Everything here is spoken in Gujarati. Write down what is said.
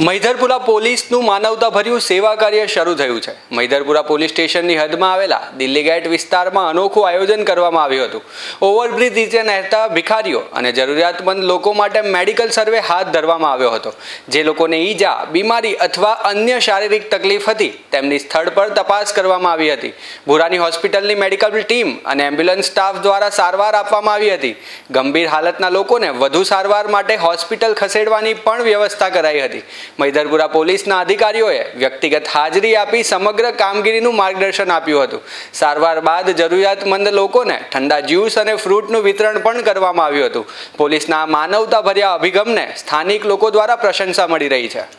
મૈધરપુરા પોલીસનું માનવતાભર્યું સેવા કાર્ય શરૂ થયું છે। મૈધરપુરા પોલીસ સ્ટેશનની હદમાં આવેલા દિલ્હી ગેટ વિસ્તારમાં અનોખું આયોજન કરવામાં આવ્યું હતું। ઓવરબ્રિજ નીચે નહેરતા ભિખારીઓ અને જરૂરિયાતમંદ લોકો માટે મેડિકલ સર્વે હાથ ધરવામાં આવ્યો હતો। જે લોકોને ઈજા, બીમારી અથવા અન્ય શારીરિક તકલીફ હતી તેમની સ્થળ પર તપાસ કરવામાં આવી હતી। ભુરાની હોસ્પિટલની મેડિકલ ટીમ અને એમ્બ્યુલન્સ સ્ટાફ દ્વારા સારવાર આપવામાં આવી હતી। ગંભીર હાલતના લોકોને વધુ સારવાર માટે હોસ્પિટલ ખસેડવાની પણ વ્યવસ્થા કરાઈ હતી। મૈધરપુરા પોલીસના અધિકારીઓએ વ્યક્તિગત હાજરી આપી સમગ્ર કામગીરીનું માર્ગદર્શન આપ્યું હતું। સારવાર બાદ જરૂરિયાતમંદ લોકોને ઠંડા જ્યુસ અને ફ્રૂટનું વિતરણ પણ કરવામાં આવ્યું હતું। પોલીસના માનવતાભર્યા અભિગમને સ્થાનિક લોકો દ્વારા પ્રશંસા મળી રહી છે।